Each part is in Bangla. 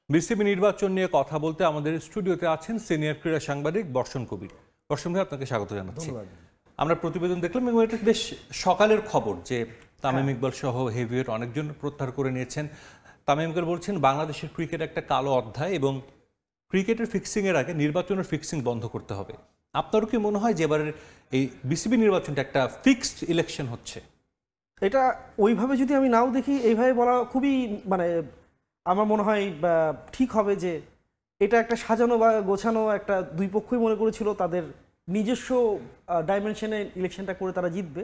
বিসিবি নির্বাচন নিয়ে কথা বলতে আমাদের স্টুডিওতে আছেন সিনিয়র ক্রীড়া সাংবাদিক বর্ষণ কবির। বর্ষণ ভাই, আপনাকে স্বাগত জানাচ্ছি। আমরা প্রতিবেদন দেখলাম এবং এটা বেশ সকালের খবর যে তামিম ইকবাল সহ হেভিওয়েট অনেকজন প্রত্যাহার করে নিয়েছেন। তামিম ইকবাল বলছেন বাংলাদেশের ক্রিকেট একটা কালো অধ্যায় এবং ক্রিকেটের ফিক্সিংয়ের আগে নির্বাচনের ফিক্সিং বন্ধ করতে হবে। আপনারও কি মনে হয় যে এবারের এই বিসিবি নির্বাচনটা একটা ফিক্সড ইলেকশন হচ্ছে? এটা ওইভাবে যদি আমি নাও দেখি, এইভাবে বলা খুবই আমার মনে হয় ঠিক হবে যে এটা একটা সাজানো বা গোছানো একটা, দুই পক্ষই মনে করেছিল তাদের নিজস্ব ডাইমেনশনে ইলেকশনটা করে তারা জিতবে।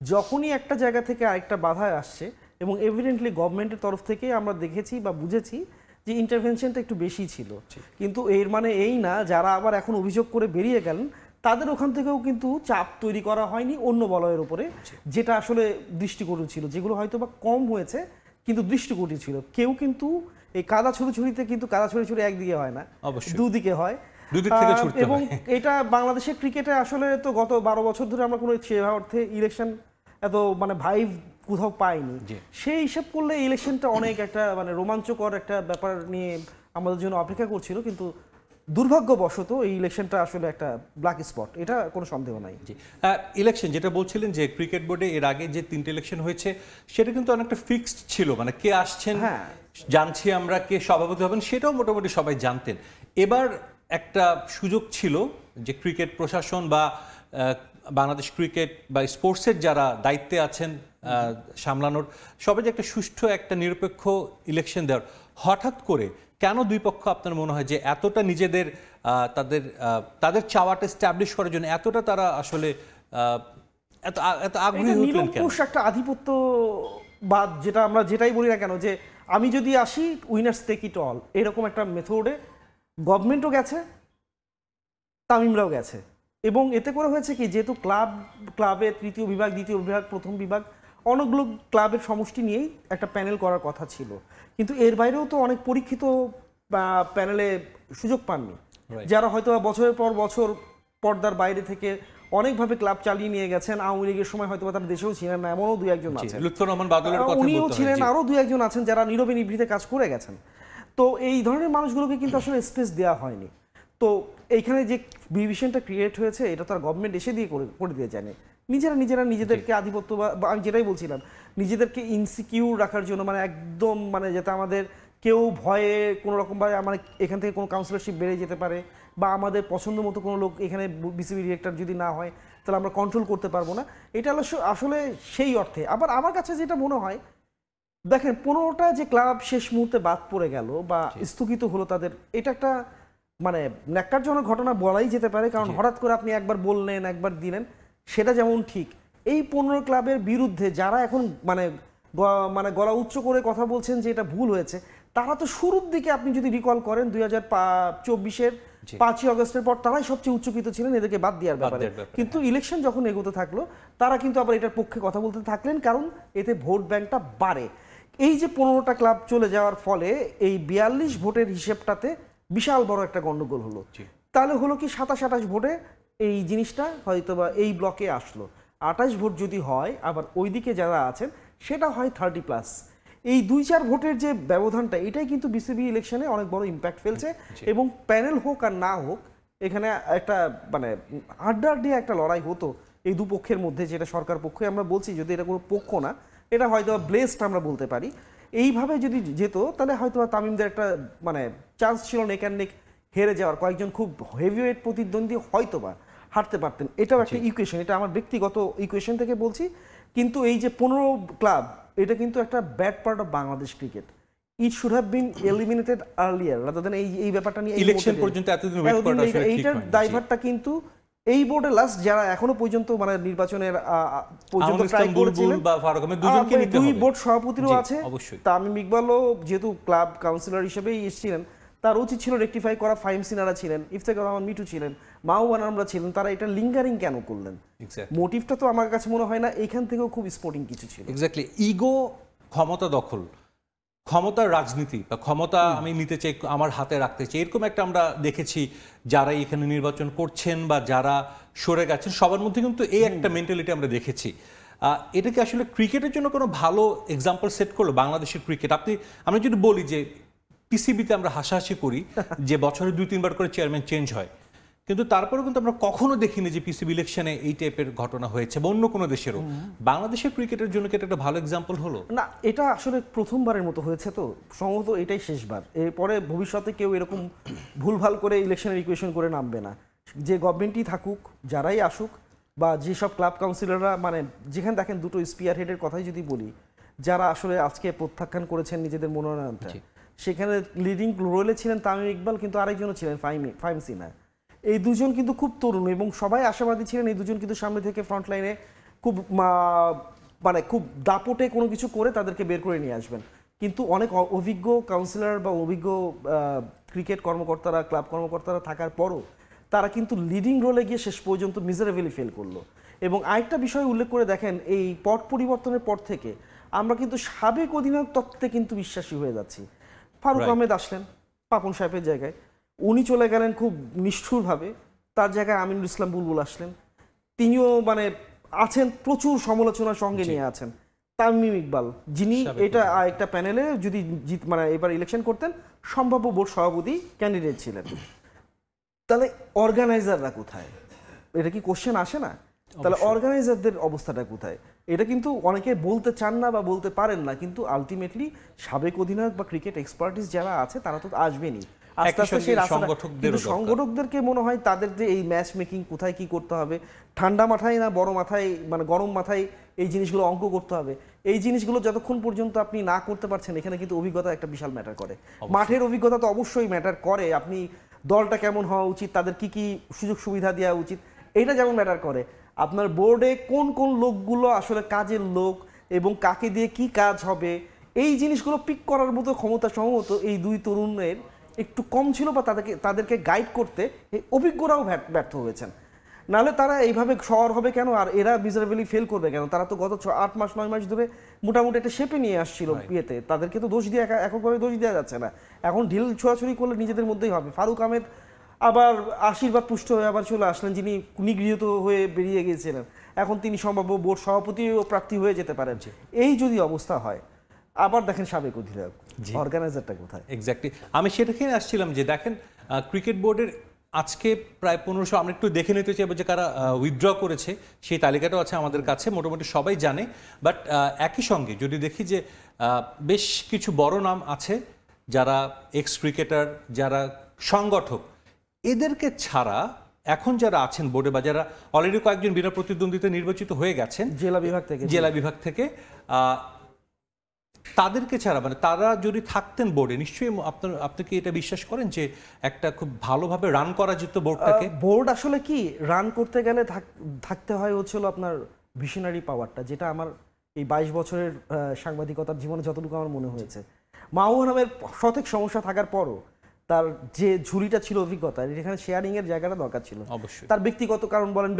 যখনই একটা জায়গা থেকে আরেকটা বাধায় আসছে এবং এভিডেন্টলি গভর্নমেন্টের তরফ থেকে আমরা দেখেছি বা বুঝেছি যে ইন্টারভেনশনটা একটু বেশি ছিল, কিন্তু এর মানে এই না যারা আবার এখন অভিযোগ করে বেরিয়ে গেলেন তাদের ওখান থেকেও কিন্তু চাপ তৈরি করা হয়নি অন্য বলয়ের উপরে, যেটা আসলে দৃষ্টিকটু ছিল, যেগুলো হয়তো বা কম হয়েছে কিন্তু দৃষ্টিকটু ছিল। কেউ কিন্তু এই কাদা ছুড়োছুড়িতে কিন্তু কাদা ছুড়োছুড়ি একদিকে হয় না, দুদিকে হয়। এবং এটা বাংলাদেশের ক্রিকেটে আসলে তো গত 12 বছর ধরে আমরা কোনো অর্থে ইলেকশন এত ভাইভ কোথাও পাইনি। সেই হিসাব করলে ইলেকশনটা অনেক একটা রোমাঞ্চকর একটা ব্যাপার নিয়ে আমাদের জন্য অপেক্ষা করছিল, কিন্তু দুর্ভাগ্যবশত এই ইলেকশনটা আসলে একটা ব্ল্যাক স্পট, এটা কোনো সন্দেহ নাই। ইলেকশন যেটা বলছিলেন যে ক্রিকেট বোর্ডে এর আগে যে 3টে ইলেকশন হয়েছে সেটা কিন্তু অনেকটা ফিক্সড ছিল, কে আসছেন জানছি আমরা, কে সভাপতি হবেন সেটাও মোটামুটি সবাই জানতেন। এবার একটা সুযোগ ছিল যে ক্রিকেট প্রশাসন বা বাংলাদেশ ক্রিকেট বা স্পোর্টসের যারা দায়িত্বে আছেন সামলানোর, সবাই যে একটা সুষ্ঠু একটা নিরপেক্ষ ইলেকশন দেওয়ার। হঠাৎ করে কেন দুই পক্ষ আপনার মনে হয় যে এতটা নিজেদের তাদের চাওয়াটা এস্টাবলিশ করার জন্য এতটা তারা আসলে এত আগ্রহী হলেন কেন? একটা আধিপত্যবাদ, যেটা আমরা যেটাই বলি না কেন, যে আমি যদি আসি উইনার্স টেক ইট অল, এরকম একটা মেথডে গভর্নমেন্টও গেছে, তামিমরাও গেছে। এবং এতে করে হয়েছে কি, যেহেতু ক্লাবের তৃতীয় বিভাগ, দ্বিতীয় বিভাগ, প্রথম বিভাগ, অনেকগুলো ক্লাবের সমষ্টি নিয়েই একটা প্যানেল করার কথা ছিল, কিন্তু এর বাইরেও তো অনেক পরীক্ষিত প্যানেলে সুযোগ পাননি, যারা হয়তো বছরের পর বছর পর্দার বাইরে থেকে অনেকভাবে ক্লাব চালিয়ে নিয়ে গেছেন। আওয়ামী লীগের সময় হয়তো তার দেশেও ছিলেন না, এমনও দুই একজন আছেন, উনিও ছিলেন, আরও দুই একজন আছেন যারা নীরবে নিভৃতে কাজ করে গেছেন। তো এই ধরনের মানুষগুলোকে কিন্তু আসলে স্পেস দেওয়া হয়নি। তো এইখানে যে ডিভিশনটা ক্রিয়েট হয়েছে, এটা তো আর গভর্নমেন্ট এসে দিয়ে করে দিয়ে জানে, নিজেরা নিজেদেরকে আধিপত্য বা আমি যেটাই বলছিলাম, নিজেদেরকে ইনসিকিউর রাখার জন্য, একদম যাতে আমাদের কেউ ভয়ে কোনো রকমভাবে এখান থেকে কোনো কাউন্সিলরশিপ বেড়ে যেতে পারে, বা আমাদের পছন্দ মতো কোনো লোক এখানে বিসিবি ডিরেক্টর যদি না হয় তাহলে আমরা কন্ট্রোল করতে পারবো না। এটা আসলে সেই অর্থে। আবার আমার কাছে যেটা মনে হয়, দেখেন 15টা যে ক্লাব শেষ মুহূর্তে বাদ পড়ে গেল বা স্থগিত হলো তাদের, এটা একটা ন্যাক্কারজনক ঘটনা বলাই যেতে পারে। কারণ হঠাৎ করে আপনি একবার বললেন, একবার দিলেন, সেটা যেমন ঠিক, এই 15 ক্লাবের বিরুদ্ধে যারা এখন গলা উচ্চ করে কথা বলছেন যে এটা ভুল হয়েছে, তারা তো শুরুর দিকে আপনি যদি রিকল করেন 2024-এর 5ই আগস্টের পর তারাই সবচেয়ে উচ্চকিত ছিলেন এদেরকে বাদ দেওয়ার ব্যাপারে। কিন্তু ইলেকশন যখন এগোতে থাকলো, তারা কিন্তু আবার এটার পক্ষে কথা বলতে থাকলেন, কারণ এতে ভোট ব্যাংকটা বাড়ে। এই যে 15টা ক্লাব চলে যাওয়ার ফলে এই 42 ভোটের হিসেবটাতে বিশাল বড় একটা গন্ডগোল হলো। তাহলে হলো কি, 27-28 ভোটে এই জিনিসটা হয়তো বা এই ব্লকে আসলো। 28 ভোট যদি হয়, আবার ওইদিকে যারা আছেন সেটা হয় 30+। এই 2-4 ভোটের যে ব্যবধানটা, এটাই কিন্তু বিসিবি ইলেকশনে অনেক বড় ইম্প্যাক্ট ফেলছে। এবং প্যানেল হোক আর না হোক, এখানে একটা হাড্ডাহাড্ডি একটা লড়াই হতো এই দুপক্ষের মধ্যে, যেটা সরকার পক্ষে আমরা বলছি, যদি এটা কোনো পক্ষ না, এটা হয়তো ব্লেসড আমরা বলতে পারি। এইভাবে যদি যেত তাহলে হয়তো তামিমদের একটা চান্স ছিল নেক অ্যান্ড নেক হেরে যাওয়ার, কয়েকজন খুব হেভিওয়েট প্রতিদ্বন্দ্বী হয়তো বা হারতে পারতেন। এটাও একটা ইকুয়েশন, এটা আমার ব্যক্তিগত ইকুয়েশন থেকে বলছি। কিন্তু এই যে 15 ক্লাব, এটা কিন্তু একটা bad part of Bangladesh cricket. It should have been eliminated earlier rather than এই ব্যাপারটা নিয়ে ইলেকশন পর্যন্ত এতদিন ওয়েট করাটা আসলে ঠিক হয়নি। এইটার দায়ভারটা কিন্তু এই বোর্ডে লাস্ট যারা এখনো পর্যন্ত নির্বাচনের পর্যন্ত ট্রাই করেছিলেন, দুই বোর্ড সভাপতিরও আছে, তামিম ইকবালও যেহেতু ক্লাব কাউন্সিলর হিসেবেই এসেছিলেন, তার উচিত ছিল রেকটিফাই করা। ফাহিম সিনারা ছিলেন, ইফতেখার রহমান মিঠু ছিলেন, মাহবুব আমরা ছিলেন, তারা এটা লিঙ্গারিং কেন করলেন? মোটিভটা তো আমার কাছে মনে হয় না এখান থেকেও খুব স্পোর্টিং কিছু ছিল। এক্স্যাক্টলি, ইগো, ক্ষমতা দখল, ক্ষমতার রাজনীতি বা ক্ষমতা আমি নিতে চাই, আমার হাতে রাখতে চাই, এরকম একটা আমরা দেখেছি যারা এখানে নির্বাচন করছেন বা যারা সরে গেছেন, সবার মধ্যে কিন্তু এই একটা মেন্টালিটি আমরা দেখেছি। এটা কি আসলে ক্রিকেটের জন্য কোনো ভালো এক্সাম্পল সেট করলো বাংলাদেশের ক্রিকেট? আমরা যদি বলি যে পিসিবিতে আমরা হাসাহাসি করি যে বছরে 2-3 বার করে চেয়ারম্যান চেঞ্জ হয়, কিন্তু তারপরেও কিন্তু আমরা কখনো দেখিনি যে পিসিবি ইলেকশনে এই টাইপের ঘটনা হয়েছে বা অন্য কোনো দেশেরও। বাংলাদেশের ক্রিকেটের জন্য কি এটা একটা ভালো এক্সাম্পল হলো? না, এটা আসলে প্রথমবারের মতো হয়েছে, তো সম্ভবত এটাই শেষবার। এরপরে ভবিষ্যতে কেউ এরকম ভুলভাল করে ইলেকশনের ইকুয়েশন করে নামবে না। যে গভর্নমেন্টই থাকুক, যারাই আসুক, বা যেসব ক্লাব কাউন্সিলররা, মানে যেখানে দেখেন দুটো স্পিয়ার হেডের কথাই যদি বলি, যারা আসলে আজকে প্রত্যাখ্যান করেছেন নিজেদের মনোনয়নটা, সেখানে লিডিং রোলে ছিলেন তামিম ইকবাল, কিন্তু আরেকজনও ছিলেন ফাহিম সিনা। এই দুজন কিন্তু খুব তরুণ এবং সবাই আশাবাদী ছিলেন এই দুজন কিন্তু সামনে থেকে ফ্রন্ট লাইনে খুব মানে খুব দাপটে কোনো কিছু করে তাদেরকে বের করে নিয়ে আসবেন। কিন্তু অনেক অভিজ্ঞ কাউন্সিলর বা অভিজ্ঞ ক্রিকেট কর্মকর্তারা, ক্লাব কর্মকর্তারা থাকার পরও তারা কিন্তু লিডিং রোলে গিয়ে শেষ পর্যন্ত মিজারেবলি ফেল করলো। এবং আরেকটা বিষয় উল্লেখ করে দেখেন, এই পট পরিবর্তনের পর থেকে আমরা কিন্তু সাবেক অধিনায়ক তত্ত্বে কিন্তু বিশ্বাসী হয়ে যাচ্ছি। ফারুক আহমেদ আসলেন পাপন সাহেবের জায়গায়, উনি চলে গেলেন খুব নিষ্ঠুরভাবে, তার জায়গায় আমিনুল ইসলাম বুলবুল আসলেন, তিনিও মানে আছেন প্রচুর সমালোচনার সঙ্গে নিয়ে আছেন। তামিম ইকবাল, যিনি এটা একটা প্যানেলে যদি মানে এবার ইলেকশন করতেন সম্ভাব্য বোর্ড সভাপতি ক্যান্ডিডেট ছিলেন। তাহলে অর্গানাইজাররা কোথায়? এটা কি কোশ্চেন আসে না? তাহলে অর্গানাইজারদের অবস্থাটা কোথায়? এটা কিন্তু অনেকে বলতে চান না বা বলতে পারেন না, কিন্তু আলটিমেটলি সাবেক অধিনায়ক বা ক্রিকেট এক্সপার্টিস যারা আছে তারা তো আসবেনই আস্তে আস্তে সেই সংগঠকদেরকে মনে হয় তাদের যে এই ম্যাচ মেকিং কোথায় কি করতে হবে, ঠান্ডা মাথায় না বড় মাথায়, মানে গরম মাথায় এই জিনিসগুলো অঙ্ক করতে হবে, এই জিনিসগুলো যতক্ষণ পর্যন্ত আপনি না করতে পারছেন, এখানে কিন্তু অভিজ্ঞতা একটা বিশাল ম্যাটার করে। মাঠের অভিজ্ঞতা তো অবশ্যই ম্যাটার করে, আপনি দলটা কেমন হওয়া উচিত, তাদের কি কি সুযোগ সুবিধা দেওয়া উচিত, এইটা যেমন ম্যাটার করে, আপনার বোর্ডে কোন কোন লোকগুলো আসলে কাজের লোক এবং কাকে দিয়ে কি কাজ হবে, এই জিনিসগুলো পিক করার মতো ক্ষমতা সম্ভবত এই দুই তরুণের একটু কম ছিল, বা তাদেরকে গাইড করতে এই অভিজ্ঞরাও ব্যর্থ হয়েছেন। নাহলে তারা এইভাবে শহর হবে কেন, আর এরা মিজারেবলি ফেল করবে কেন? তারা তো গত 8 মাস 9 মাস ধরে মোটামুটি একটা শেপে নিয়ে আসছিল বিয়েতে, তাদেরকে তো দোষ দিয়ে এককভাবে দোষ দেওয়া যাচ্ছে না। এখন ঢিল ছোড়াছুড়ি করলে নিজেদের মধ্যেই হবে। ফারুক আহমেদ আবার আশীর্বাদ পুষ্ট হয়ে আবার চলে আসলেন, যিনি নিগৃহীত হয়ে বেরিয়ে গিয়েছিলেন, এখন তিনি সম্ভাব্য বোর্ড সভাপতিও প্রার্থী হয়ে যেতে পারেন। এই যদি অবস্থা হয়, আবার দেখেন সাবেক অধিনায়ক, অর্গানাইজারটা কোথায়? এক্স্যাক্টলি, আমি সেটাকে আসছিলাম যে দেখেন ক্রিকেট বোর্ডের আজকে প্রায় 1500, আমরা একটু দেখে নিতে চাইবো যে কারা উইথড্র করেছে, সেই তালিকাটাও আছে আমাদের কাছে, মোটামুটি সবাই জানে। বাট একই সঙ্গে যদি দেখি যে বেশ কিছু বড় নাম আছে যারা এক্স ক্রিকেটার, যারা সংগঠক, এদেরকে ছাড়া এখন যারা আছেন বোর্ডে বা যারা অলরেডি কয়েকজন বিনা প্রতিদ্বন্দ্বিতা নির্বাচিত হয়ে গেছেন জেলা বিভাগ থেকে, তাদেরকে ছাড়া, মানে তারা যদি থাকতেন বোর্ডে, নিশ্চয়ই আপনি কি এটা বিশ্বাস করেন যে একটা খুব ভালোভাবে রান করা যেত বোর্ডটাকে? বোর্ড আসলে কি রান করতে গেলে থাকতে হয় হচ্ছিল আপনার ভিশনারি পাওয়ারটা, যেটা আমার এই 22 বছরের সাংবাদিকতার জীবনে যতটুকু আমার মনে হয়েছে। মাহবুব নামের সঠিক সমস্যা থাকার পরও তার যে ঝুড়িটা ছিল অভিজ্ঞতা, এখানে শেয়ারিং এর জায়গাটা দরকার ছিল। অবশ্যই তার ব্যক্তিগত কারণ বলেন,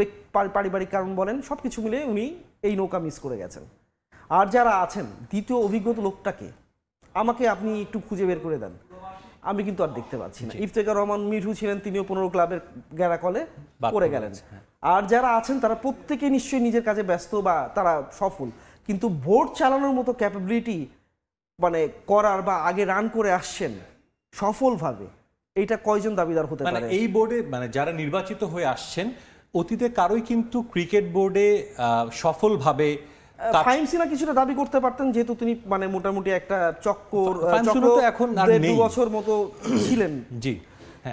পারিবারিক কারণ বলেন, সবকিছু মিলে উনি এই নৌকা মিস করে গেছেন। আর যারা আছেন দ্বিতীয় অভিজ্ঞতা লোকটাকে আমাকে আপনি একটু খুঁজে বের করে দেন, আমি কিন্তু আর দেখতে পাচ্ছি না। ইফতেখার রহমান মিঠু ছিলেন, তিনিও 15 ক্লাবের গ্যারাকলে পড়ে গেলেন। আর যারা আছেন তারা প্রত্যেকে নিশ্চয়ই নিজের কাজে ব্যস্ত বা তারা সফল, কিন্তু বোর্ড চালানোর মতো ক্যাপাবিলিটি মানে করার বা আগে রান করে আসছেন সফলভাবে, এইটা কয়জন দাবিদার হতে পারে? এই বোর্ডে মানে যারা নির্বাচিত হয়ে আসছেন, অতীতে কারোই কিন্তু ক্রিকেট বোর্ডে সফলভাবে ফাহিম সিনা কিছুটা দাবি করতে পারতেন, যেহেতু তিনি মানে মোটামুটি একটা চক্র এখন আর নেই, 2 বছর মতো ছিলেন, জি,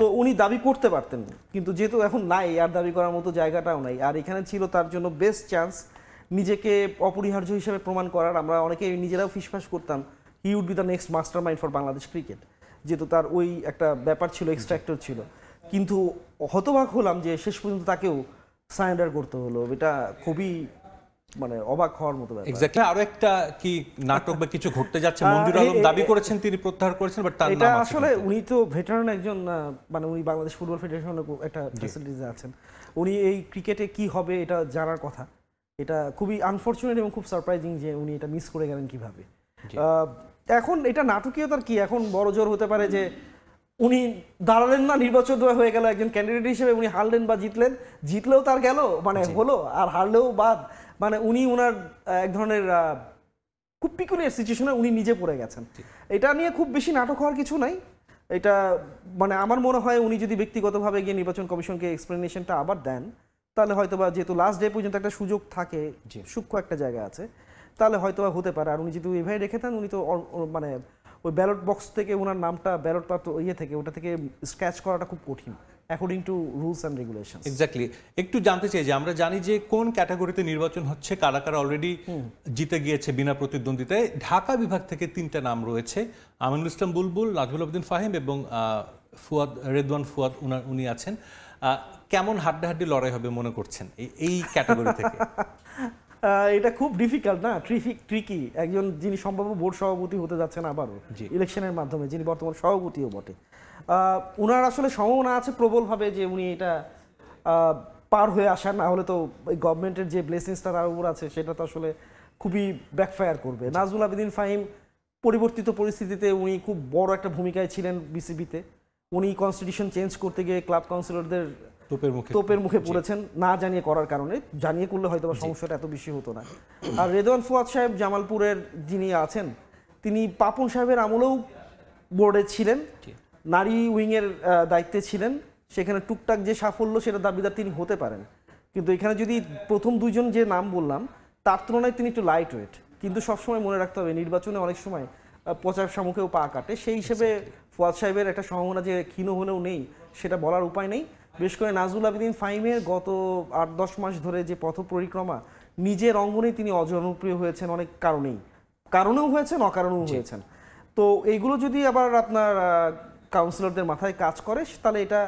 তো উনি দাবি করতে পারতেন, কিন্তু যেহেতু এখন নাই, আর দাবি করার মতো জায়গাটাও নাই। আর এখানে ছিল তার জন্য বেস্ট চান্স নিজেকে অপরিহার্য হিসেবে প্রমাণ করার। আমরা অনেকে নিজেরাও ফিসফাস করতাম he would be the next mastermind for Bangladesh cricket, যেহেতু তার ওই একটা ব্যাপার ছিল, এক্সট্রাক্টর ছিল। কিন্তু হতবাক হলাম যে শেষ পর্যন্ত তাকেও সারেন্ডার করতে হলো। এটা খুবই মানে অবাক হওয়ার মতো ব্যাপার। এক্স্যাক্টলি, আরো একটা কি নাটক বা কিছু ঘটতে যাচ্ছে, মঞ্জুর আলম দাবি করেছেন তিনি প্রত্যাহার করেছেন, বাট তার নাম এটা আসলে উনি তো ভেটারান একজন, মানে উনি বাংলাদেশ ফুটবল ফেডারেশনের একটা ফ্যাসিলিটিতে আছেন, উনি এই ক্রিকেটে কি হবে এটা জানার কথা। এটা খুবই আনফরচুনেট এবং খুব সারপ্রাইজিং যে উনি এটা মিস করে গেলেন কিভাবে। এখন এটা নাটকীয়তার কি, এখন বড় জোর হতে পারে যে উনি দাঁড়ালেন না, নির্বাচন হয়ে গেল একজন ক্যান্ডিডেট হিসেবে, উনি হারলেন বা জিতলেও তার গেল, মানে হলো, আর হারলেও বাদ, মানে উনি ওনার এক ধরনের খুব পিকুলিয়ার সিচুয়েশনে উনি নিজে পড়ে গেছেন। এটা নিয়ে খুব বেশি নাটক হওয়ার কিছু নাই। এটা মানে আমার মনে হয় উনি যদি ব্যক্তিগতভাবে গিয়ে নির্বাচন কমিশনকে এক্সপ্লেনেশনটা আবার দেন, তাহলে হয়তোবা যেহেতু লাস্ট ডে পর্যন্ত একটা সুযোগ থাকে, সূক্ষ্ম একটা জায়গা আছে, তাহলে হয়তোবা হতে পারে। আর উনি যদি এভাবে রেখে দেন, উনি তো মানে ওই ব্যালট বক্স থেকে ওনার নামটা ব্যালট পাত্র থেকে ওটা থেকে স্ক্র্যাচ করাটা খুব কঠিন according to rules and regulation. Exactly. একটু জানতে চাই যে আমরা জানি যে কোন ক্যাটাগরিতে নির্বাচন হচ্ছে, কারা কারা অলরেডি জিতে গিয়েছে বিনা প্রতিদ্বন্দ্বিতায়। ঢাকা বিভাগ থেকে 3টা নাম রয়েছে, আমিনুল ইসলাম বুলবুল, নাজমুল আবেদিন ফাহিম এবং রেদওয়ান ফুয়াদ, উনি আছেন। কেমন হাড্ডাহাড্ডি লড়াই হবে মনে করছেন এই ক্যাটাগরি থেকে? এটা খুব ডিফিকাল্ট না, ট্রিকি। একজন যিনি সম্ভাব্য বোর্ড সভাপতি হতে যাচ্ছেন আবারও ইলেকশনের মাধ্যমে, যিনি বর্তমান সভাপতিও বটে, উনার আসলে সম্ভাবনা আছে প্রবলভাবে যে উনি এটা পার হয়ে আসার, না হলে তো গভর্নমেন্টের যে ব্লেসিংসটা তার উপর আছে সেটা তো আসলে খুবই ব্যাকফায়ার করবে। নাজমুল আবেদিন ফাহিম পরিবর্তিত পরিস্থিতিতে উনি খুব বড় একটা ভূমিকায় ছিলেন বিসিবিতে। উনি কনস্টিটিউশন চেঞ্জ করতে গিয়ে ক্লাব কাউন্সিলরদের তোপের মুখে পড়েছেন, না জানিয়ে করার কারণে। জানিয়ে করলে হয়তো সমস্যাটা এত বেশি হতো না। আর রেদওয়ান ফুয়াদ সাহেব জামালপুরের যিনি আছেন, তিনি পাপন সাহেবের আমলেও বোর্ডে ছিলেন, নারী উইংয়ের দায়িত্বে ছিলেন। সেখানে টুকটাক যে সাফল্য সেটা দাবিদার তিনি হতে পারেন, কিন্তু এখানে যদি প্রথম দুইজন যে নাম বললাম তার তুলনায় তিনি একটু লাইট ওয়েট। কিন্তু সবসময় মনে রাখতে হবে নির্বাচনে অনেক সময় পচার শামুকেও পা কাটে। সেই হিসেবে ফুয়াদ সাহেবের একটা সম্ভাবনা যে ক্ষীণ হলেও নেই সেটা বলার উপায় নেই। বিশেষ করে নাজমুল আবেদিন ফাহিমের গত 8-10 মাস ধরে যে পথ পরিক্রমা, নিজের অঙ্গনেই তিনি অজনপ্রিয় হয়েছেন অনেক কারণেও হয়েছেন, অকারণেও হয়েছেন। তো এইগুলো যদি আবার আপনার কাউন্সিলরদের মাথায় কাজ করে, তাহলে এটা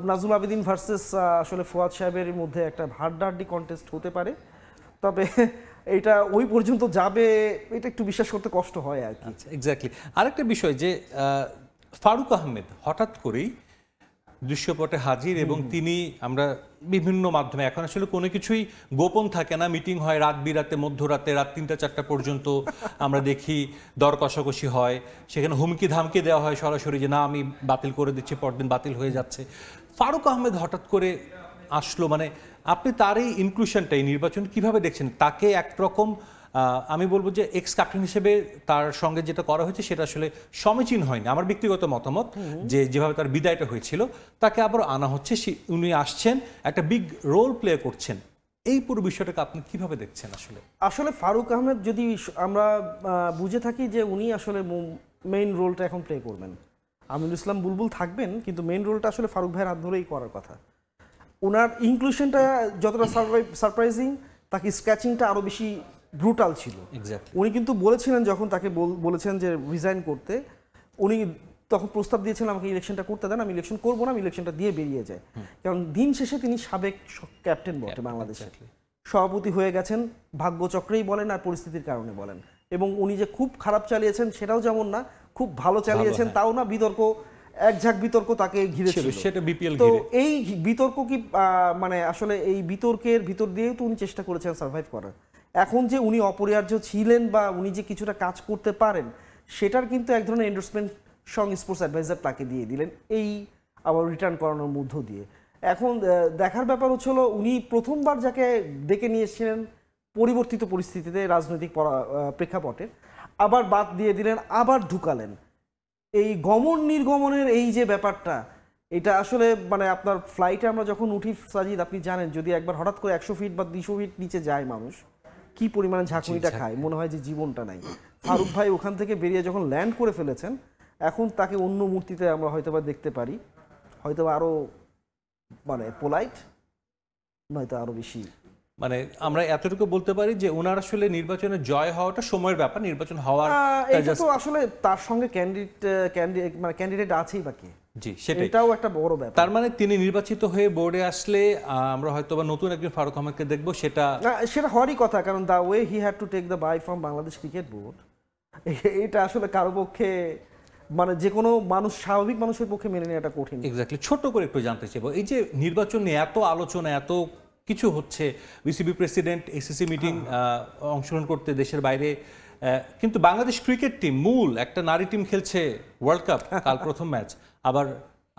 নাজমুল আবেদিন ভার্সেস আসলে ফুয়াদ সাহেবের মধ্যে একটা হাড্ডাহাড্ডি কন্টেস্ট হতে পারে। তবে এটা ওই পর্যন্ত যাবে এটা একটু বিশ্বাস করতে কষ্ট হয় আর কি। এক্স্যাক্টলি। আরেকটা বিষয় যে ফারুক আহমেদ হঠাৎ করেই দৃশ্যপটে হাজির, এবং তিনি আমরা বিভিন্ন মাধ্যমে, এখন আসলে কোনো কিছুই গোপন থাকে না, মিটিং হয় রাত বিরাতে, মধ্যরাতে, রাত 3টা-4টা পর্যন্ত আমরা দেখি, দর কষাকষি হয়, সেখানে হুমকি ধামকি দেওয়া হয় সরাসরি যে না আমি বাতিল করে দিচ্ছি, পরদিন বাতিল হয়ে যাচ্ছে। ফারুক আহমেদ হঠাৎ করে আসলো, মানে আপনি তার এই ইনক্লুশনটা এই নির্বাচন কিভাবে দেখছেন? তাকে একরকম আমি বলবো যে এক্স ক্যাপ্টেন হিসেবে তার সঙ্গে যেটা করা হয়েছে সেটা আসলে সমীচীন হয়নি, আমার ব্যক্তিগত মতামত। যে যেভাবে তার বিদায়টা হয়েছিল, তাকে আবার আনা হচ্ছে, উনি আসছেন, একটা বিগ রোল প্লে করছেন। এই পুরো বিষয়টাকে আপনি কিভাবে দেখছেন? আসলে ফারুক আহমেদ যদি আমরা বুঝে থাকি যে উনি আসলে মেইন রোলটা এখন প্লে করবেন, আমিনুল ইসলাম বুলবুল থাকবেন, কিন্তু মেইন রোলটা আসলে ফারুক ভাইয়ের হাত ধরেই করার কথা। ওনার ইনক্লুশনটা যতটা সারপ্রাইজিং, তাকে স্ক্র্যাচিংটা আরও বেশি ব্রুটাল ছিল। উনি কিন্তু বলেছিলেন, যখন তাকে বলেছেন যে রিজাইন করতে, উনি তখন প্রস্তাব দিয়েছিলেন আমাকে ইলেকশনটা করতে দেন, আমি ইলেকশন করবো না, আমি ইলেকশনটা দিয়ে বেরিয়ে যাই। কারণ দিন শেষে তিনি সাবেক ক্যাপ্টেন বটে, বাংলাদেশের সভাপতি হয়ে গেছেন, ভাগ্যচক্রেই বলেন আর পরিস্থিতির কারণে বলেন। এবং উনি যে খুব খারাপ চালিয়েছেন সেটাও যেমন না, খুব ভালো চালিয়েছেন তাও না, একঝাঁক বিতর্ক তাকে ঘিরে ছিল। তো এই বিতর্ক কি মানে আসলে এই বিতর্কের ভিতর দিয়েও তো উনি চেষ্টা করেছেন সার্ভাইভ করার। এখন যে উনি অপরিহার্য ছিলেন বা উনি যে কিছুটা কাজ করতে পারেন, সেটার কিন্তু এক ধরনের এন্ডোর্সমেন্ট সং স্পোর্টস অ্যাডভাইজার তাকে দিয়ে দিলেন, এই আবার রিটার্ন করানোর মধ্য দিয়ে। এখন দেখার ব্যাপার হচ্ছিল, উনি প্রথমবার যাকে ডেকে নিয়ে এসেছিলেন পরিবর্তিত পরিস্থিতিতে, রাজনৈতিক প্রেক্ষাপটে, আবার বাদ দিয়ে দিলেন, আবার ঢুকালেন। এই গমন নির্গমনের এই যে ব্যাপারটা, এটা আসলে মানে আপনার ফ্লাইটে আমরা যখন উঠি সাজিদ, আপনি জানেন যদি একবার হঠাৎ করে 100 ফিট বা 200 ফিট নিচে যায় মানুষ, কি পরিমাণে ঝাঁকুনিটা খায়, মনে হয় যে জীবনটা নাই। ফারুক ভাই ওখান থেকে বেরিয়ে যখন ল্যান্ড করে ফেলেছেন, এখন তাকে অন্য মূর্তিতে আমরা হয়তোবা দেখতে পারি, হয়তো আরো মানে পোলাইট, নয়তো আরো বেশি। মানে আমরা এতটুকু বলতে পারি যে ওনার আসলে নির্বাচনে জয় হওয়াটা সময়ের ব্যাপার, নির্বাচন হওয়ার এটা তো আসলে তার সঙ্গে ক্যান্ডিডেট আছেই বাকি। জি, সেটাই, এটাও একটা বড় ব্যাপার। তার মানে তিনি নির্বাচিত হয়ে বোর্ডে আসলে আমরা হয়তোবা নতুন একজন ফারুক আহমেদকে দেখবো, সেটা হওয়ারই কথা। কারণ the way he had to take the bye from Bangladesh cricket board, এটা আসলে কারো পক্ষে, মানে যে কোনো মানুষ, স্বাভাবিক মানুষের পক্ষে মেনে নেওয়াটা কঠিন। এক্স্যাক্টলি। ছোট্ট করে একটু জানতে চাইবো, এই যে নির্বাচন নিয়ে এত আলোচনা, এত কিছু হচ্ছে, বিসিবি প্রেসিডেন্ট এসিসি মিটিং অংশগ্রহণ করতে দেশের বাইরে, কিন্তু বাংলাদেশ ক্রিকেট টিম, মূল একটা নারী টিম খেলছে ওয়ার্ল্ড কাপ, কাল প্রথম ম্যাচ। আবার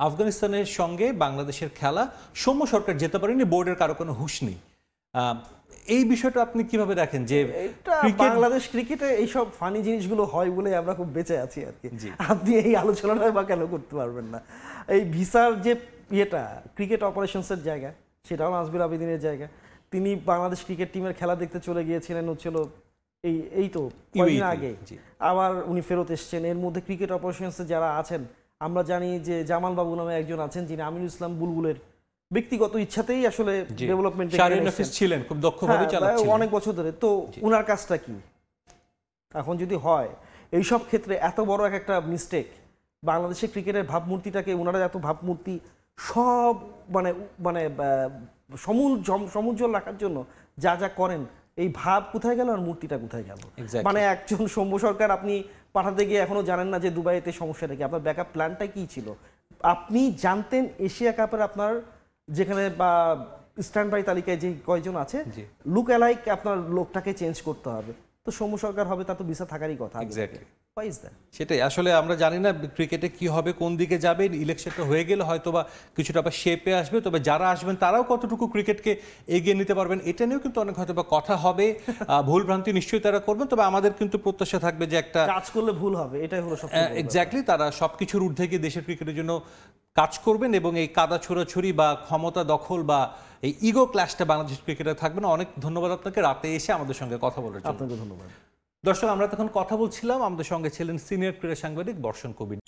আফগানিস্তানের সঙ্গে বাংলাদেশের খেলা, সৌম্য সরকার যেতে পারেনি, বোর্ডের কারো কোনো হুঁশ নেই। এই বিষয়টা আপনি কিভাবে দেখেন যে এটা বাংলাদেশ ক্রিকেটে এইসব ফানি জিনিসগুলো হয় বলে আমরা খুব বেঁচে আছি আর কি। আপনি এই আলোচনাটা বা কেন করতে পারবেন না? এই ভিসার যে ইয়েটা ক্রিকেট অপারেশনসের জায়গা, সেটাও নাজবির আবেদিনের জায়গা। তিনি বাংলাদেশ ক্রিকেট টিমের খেলা দেখতে চলে গিয়েছিলেন হচ্ছিল এই তো কয়েকদিন আগে, আবার উনি ফেরত এসছেন। এর মধ্যে ক্রিকেট অপারেশনসে যারা আছেন আমরা জানি যে জামাল বাবু নামে একজন আছেন যিনি আমিনুল ইসলাম বুলবুলের ব্যক্তিগত ইচ্ছাতেই আসলে ডেভেলপমেন্টে ছিলেন, খুব দক্ষভাবে চালাচ্ছিলেন অনেক বছর ধরে। তো উনার কাজটা কি এখন যদি হয় এইসব ক্ষেত্রে এত বড় একটা মিস্টেক, বাংলাদেশের ক্রিকেটের ভাবমূর্তিটাকে ওনারা এত ভাবমূর্তি সব মানে মানে সমুজ্জ্বল রাখার জন্য যা যা করেন, এই ভাব কোথায় গেল আর মূর্তিটা কোথায় গেল? মানে একজন সৌম্য সরকার আপনি পাঠাতে গিয়ে এখনো জানেন না যে দুবাইতে সমস্যাটা কি, আপনার ব্যাকআপ প্ল্যানটা কি ছিল? আপনি জানতেন এশিয়া কাপের আপনার যেখানে বা স্ট্যান্ড বাই তালিকায় যে কয়জন আছে লুক অ্যালাইক আপনার লোকটাকে চেঞ্জ করতে হবে। তো সৌম্য সরকার হবে, তার তো ভিসা থাকারই কথা। সেটাই আসলে আমরা জানি না ক্রিকেটে কি হবে, কোন দিকে যাবে। ইলেকশনটা হয়ে গেলে হয়তো বা কিছুটা আবার শেপে আসবে, তবে যারা আসবেন তারাও কতটুকু ক্রিকেটকে এগিয়ে নিতে পারবেন এটা নিয়েও কিন্তু অনেক হয়তো বা কথা হবে। ভুল ভ্রান্তি নিশ্চয়ই তারা করবেন, তবে আমাদের কিন্তু প্রত্যাশা থাকবে যে একটা কাজ করলে ভুল হবে, এটাই হলো সবচেয়ে এক্স্যাক্টলি তারা সবকিছুর ঊর্ধ্বে গিয়ে দেশের ক্রিকেটের জন্য কাজ করবেন এবং এই কাদা ছোড়াছুরি বা ক্ষমতা দখল বা এই ইগো ক্ল্যাশটা বাংলাদেশ ক্রিকেটে থাকবে না। অনেক ধন্যবাদ আপনাকে রাতে এসে আমাদের সঙ্গে কথা বলার জন্য। আপনাকে ধন্যবাদ। দর্শক, আমরা তখন কথা বলছিলাম, আমাদের সঙ্গে ছিলেন সিনিয়র ক্রীড়া সাংবাদিক বর্ষণ কবির।